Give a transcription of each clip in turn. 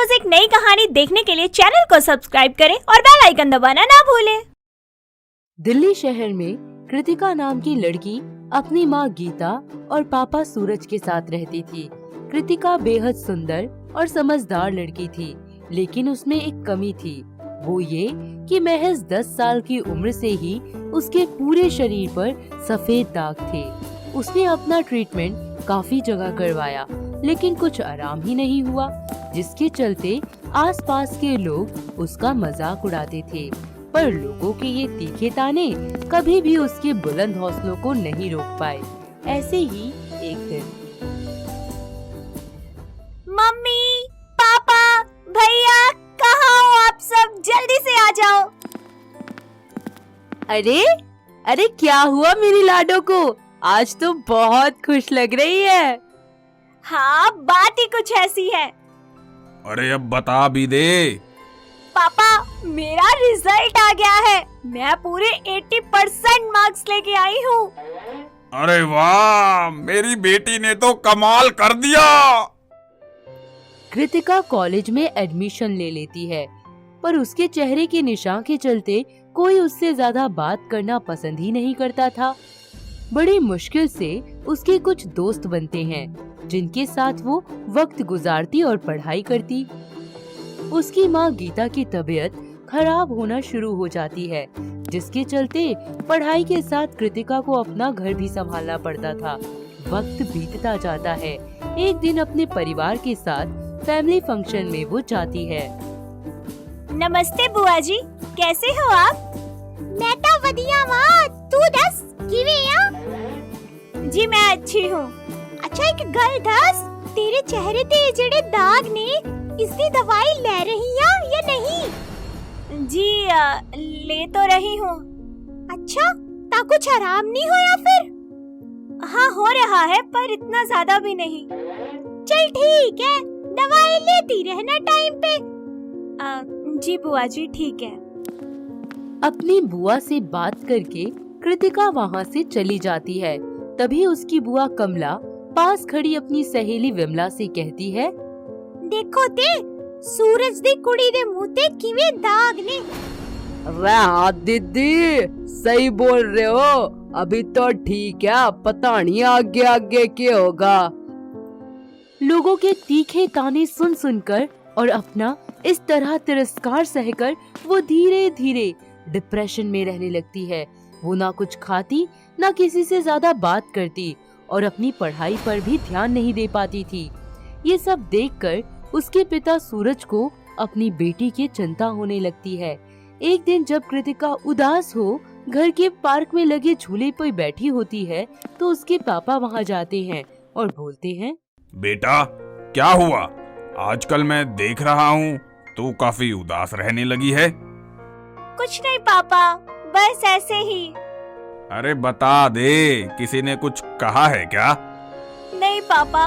रोज एक नई कहानी देखने के लिए चैनल को सब्सक्राइब करें और बेल आइकन दबाना ना भूलें। दिल्ली शहर में कृतिका नाम की लड़की अपनी माँ गीता और पापा सूरज के साथ रहती थी। कृतिका बेहद सुंदर और समझदार लड़की थी, लेकिन उसमें एक कमी थी। वो ये कि महज 10 साल की उम्र से ही उसके पूरे शरीर पर सफेद दाग थे। उसने अपना ट्रीटमेंट काफी जगह करवाया, लेकिन कुछ आराम ही नहीं हुआ, जिसके चलते आसपास के लोग उसका मजाक उड़ाते थे। पर लोगों के ये तीखे ताने कभी भी उसके बुलंद हौसलों को नहीं रोक पाए। ऐसे ही एक दिन मम्मी, पापा, भैया, कहाँ हो आप सब? जल्दी से आ जाओ। अरे क्या हुआ मेरी लाडो को? आज तो बहुत खुश लग रही है। हाँ, बात ही कुछ ऐसी है। अरे अब बता भी दे। पापा, मेरा रिजल्ट आ गया है। मैं पूरे 80% मार्क्स लेके आई हूँ। अरे वाह, मेरी बेटी ने तो कमाल कर दिया। कृतिका कॉलेज में एडमिशन ले लेती है, पर उसके चेहरे के निशान के चलते कोई उससे ज्यादा बात करना पसंद ही नहीं करता था। बड़ी मुश्किल से उसके कुछ दोस्त बनते हैं, जिनके साथ वो वक्त गुजारती और पढ़ाई करती। उसकी माँ गीता की तबीयत खराब होना शुरू हो जाती है, जिसके चलते पढ़ाई के साथ कृतिका को अपना घर भी संभालना पड़ता था। वक्त बीतता जाता है। एक दिन अपने परिवार के साथ फैमिली फंक्शन में वो जाती है। नमस्ते बुआ जी, कैसे हो आप? मैं तो बढ़िया माँ, तू दस किਵੇਂ आ? जी मैं अच्छी हूँ। अच्छा एक गल दस, तेरे चेहरे ते जेड़े दाग ने, इसकी दवाई ले रही है या नहीं? जी ले तो रही हूँ। अच्छा, ता कुछ आराम नहीं होया फिर? हाँ हो रहा है, पर इतना ज्यादा भी नहीं। चल ठीक है, दवाई लेती रहना टाइम पे। जी बुआ जी ठीक है। अपनी बुआ से बात करके कृतिका वहाँ से चली जाती है। तभी उसकी बुआ कमला पास खड़ी अपनी सहेली विमला से कहती है, देखो ते सूरज दी कुड़ी दे मुंह ते किवें दाग ने। अरे हाँ दीदी, सही बोल रहे हो। अभी तो ठीक है, पता नहीं आगे आगे क्या होगा। लोगों के तीखे ताने सुन सुनकर और अपना इस तरह तिरस्कार सहकर वो धीरे धीरे डिप्रेशन में रहने लगती है। वो ना कुछ खाती, ना किसी से ज्यादा बात करती और अपनी पढ़ाई पर भी ध्यान नहीं दे पाती थी। ये सब देखकर उसके पिता सूरज को अपनी बेटी की चिंता होने लगती है। एक दिन जब कृतिका उदास हो घर के पार्क में लगे झूले पर बैठी होती है, तो उसके पापा वहाँ जाते हैं और बोलते हैं, बेटा क्या हुआ? आजकल मैं देख रहा हूँ तू काफी उदास रहने लगी है। कुछ नहीं पापा, बस ऐसे ही। अरे बता दे, किसी ने कुछ कहा है क्या? नहीं पापा,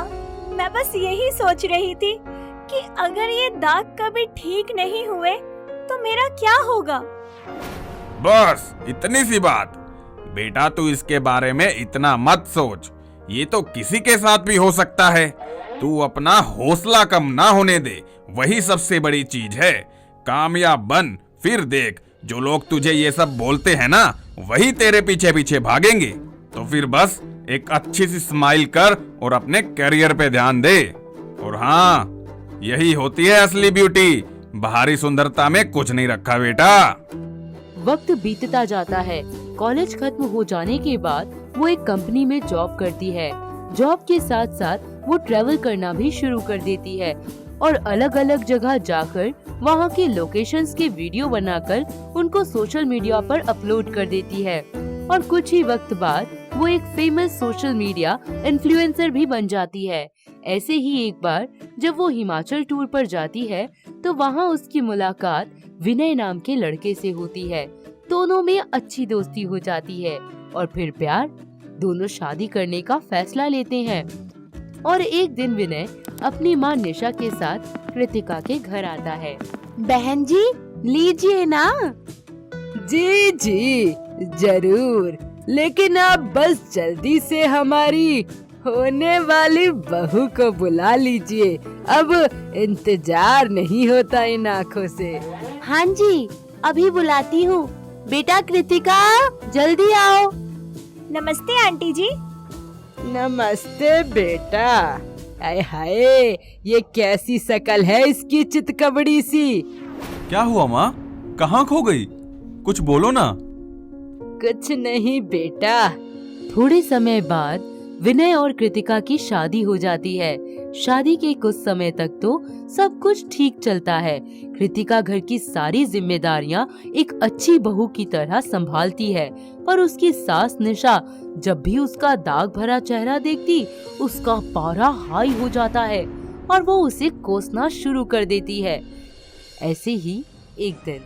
मैं बस यही सोच रही थी कि अगर ये दाग कभी ठीक नहीं हुए तो मेरा क्या होगा। बस इतनी सी बात। बेटा तू इसके बारे में इतना मत सोच, ये तो किसी के साथ भी हो सकता है। तू अपना हौसला कम ना होने दे, वही सबसे बड़ी चीज है। कामयाब बन, फिर देख जो लोग तुझे ये सब बोलते हैं ना, वही तेरे पीछे पीछे भागेंगे। तो फिर बस एक अच्छी सी स्माइल कर और अपने करियर पे ध्यान दे। और हाँ, यही होती है असली ब्यूटी। बाहरी सुंदरता में कुछ नहीं रखा बेटा। वक्त बीतता जाता है। कॉलेज खत्म हो जाने के बाद वो एक कंपनी में जॉब करती है। जॉब के साथ साथ वो ट्रेवल करना भी शुरू कर देती है और अलग अलग जगह जाकर वहाँ के लोकेशंस के वीडियो बनाकर उनको सोशल मीडिया पर अपलोड कर देती है। और कुछ ही वक्त बाद वो एक फेमस सोशल मीडिया इन्फ्लुएंसर भी बन जाती है। ऐसे ही एक बार जब वो हिमाचल टूर पर जाती है, तो वहाँ उसकी मुलाकात विनय नाम के लड़के से होती है। दोनों में अच्छी दोस्ती हो जाती है और फिर प्यार। दोनों शादी करने का फैसला लेते हैं। और एक दिन विनय अपनी माँ निशा के साथ कृतिका के घर आता है। बहन जी लीजिए ना। जी जरूर, लेकिन आप बस जल्दी से हमारी होने वाली बहू को बुला लीजिए, अब इंतजार नहीं होता इन आँखों से। हाँ जी, अभी बुलाती हूँ। बेटा कृतिका, जल्दी आओ। नमस्ते आंटी जी। नमस्ते बेटा। आय हाय, ये कैसी शकल है इसकी चितकबड़ी सी। क्या हुआ माँ, कहाँ खो गई? कुछ बोलो ना। कुछ नहीं बेटा। थोड़े समय बाद विनय और कृतिका की शादी हो जाती है। शादी के कुछ समय तक तो सब कुछ ठीक चलता है। कृतिका घर की सारी जिम्मेदारियां एक अच्छी बहू की तरह संभालती है, पर उसकी सास निशा जब भी उसका दाग भरा चेहरा देखती, उसका पारा हाई हो जाता है और वो उसे कोसना शुरू कर देती है। ऐसे ही एक दिन,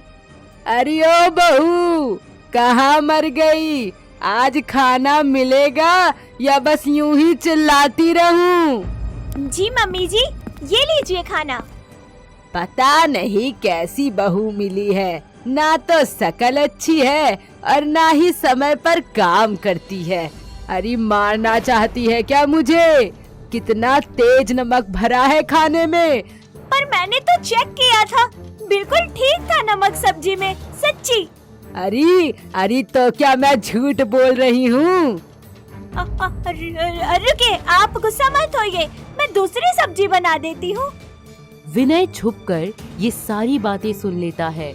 अरे ओ बहू, कहाँ मर गई? आज खाना मिलेगा या बस यूं ही चिल्लाती रहूं? जी मम्मी जी, ये लीजिए खाना। पता नहीं कैसी बहू मिली है, ना तो शकल अच्छी है और ना ही समय पर काम करती है। अरे मारना चाहती है क्या मुझे? कितना तेज नमक भरा है खाने में। पर मैंने तो चेक किया था, बिल्कुल ठीक था नमक सब्जी में, सच्ची। अरे तो क्या मैं झूठ बोल रही हूँ? रुके, आप गुस्सा मत होइए, मैं दूसरी सब्जी बना देती हूँ। विनय छुपकर ये सारी बातें सुन लेता है।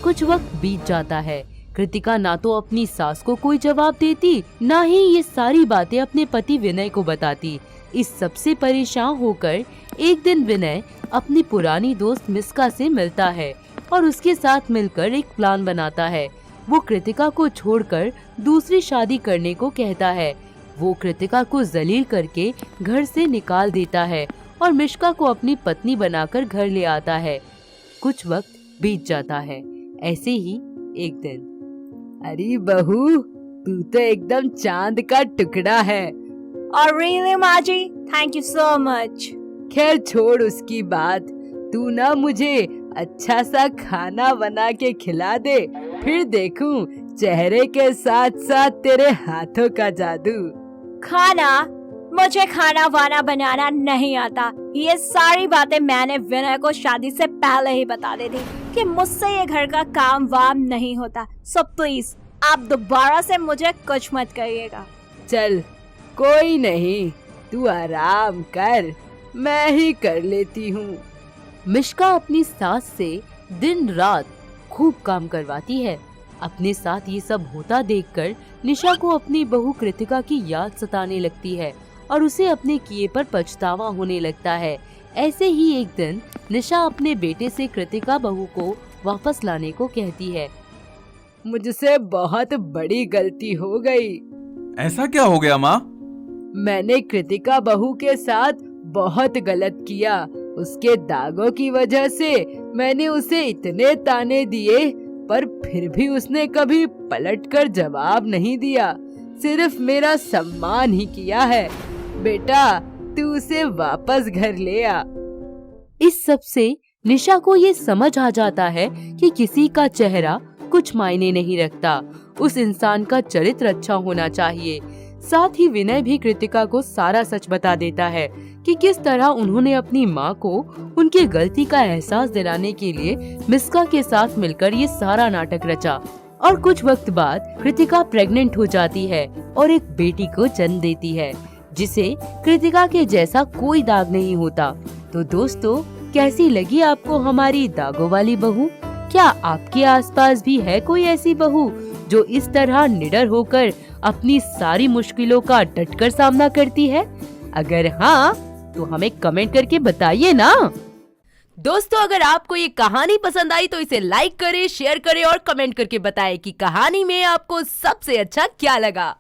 कुछ वक्त बीत जाता है। कृतिका ना तो अपनी सास को कोई जवाब देती, ना ही ये सारी बातें अपने पति विनय को बताती। इस सबसे परेशान होकर एक दिन विनय अपनी पुरानी दोस्त मिस्का से मिलता है और उसके साथ मिलकर एक प्लान बनाता है। वो कृतिका को छोड़कर दूसरी शादी करने को कहता है। वो कृतिका को जलील करके घर से निकाल देता है और मिश्का को अपनी पत्नी बनाकर घर ले आता है। कुछ वक्त बीत जाता है। ऐसे ही एक दिन, अरे बहू, तू तो एकदम चांद का टुकड़ा है। और रियली माँ जी, थैंक यू सो मच। खैर छोड़ उसकी बात, तू ना मुझे अच्छा सा खाना बना के खिला दे, फिर देखूं चेहरे के साथ साथ तेरे हाथों का जादू। खाना? मुझे खाना वाना बनाना नहीं आता। ये सारी बातें मैंने विनय को शादी से पहले ही बता दी थी कि मुझसे ये घर का काम वाम नहीं होता। सो प्लीज आप दोबारा से मुझे कुछ मत करिएगा। चल कोई नहीं, तू आराम कर, मैं ही कर लेती हूँ। मिश्का अपनी सास से दिन रात खूब काम करवाती है। अपने साथ ये सब होता देखकर निशा को अपनी बहू कृतिका की याद सताने लगती है और उसे अपने किए पर पछतावा होने लगता है। ऐसे ही एक दिन निशा अपने बेटे से कृतिका बहू को वापस लाने को कहती है। मुझसे बहुत बड़ी गलती हो गई। ऐसा क्या हो गया माँ? मैंने कृतिका बहू के साथ बहुत गलत किया। उसके दागों की वजह से मैंने उसे इतने ताने दिए, पर फिर भी उसने कभी पलटकर जवाब नहीं दिया, सिर्फ मेरा सम्मान ही किया है। बेटा, तू उसे वापस घर ले आ। इस सब से निशा को ये समझ आ जाता है कि किसी का चेहरा कुछ मायने नहीं रखता, उस इंसान का चरित्र अच्छा होना चाहिए। साथ ही विनय भी कृतिका को सारा सच बता देता है कि किस तरह उन्होंने अपनी माँ को उनकी गलती का एहसास दिलाने के लिए मिस्का के साथ मिलकर ये सारा नाटक रचा। और कुछ वक्त बाद कृतिका प्रेग्नेंट हो जाती है और एक बेटी को जन्म देती है, जिसे कृतिका के जैसा कोई दाग नहीं होता। तो दोस्तों, कैसी लगी आपको हमारी दागों वाली बहू? क्या आपके आसपास भी है कोई ऐसी बहू जो इस तरह निडर होकर अपनी सारी मुश्किलों का डटकर सामना करती है? अगर हाँ, तो हमें कमेंट करके बताइए ना। दोस्तों, अगर आपको ये कहानी पसंद आई तो इसे लाइक करें, शेयर करें और कमेंट करके बताएं कि कहानी में आपको सबसे अच्छा क्या लगा।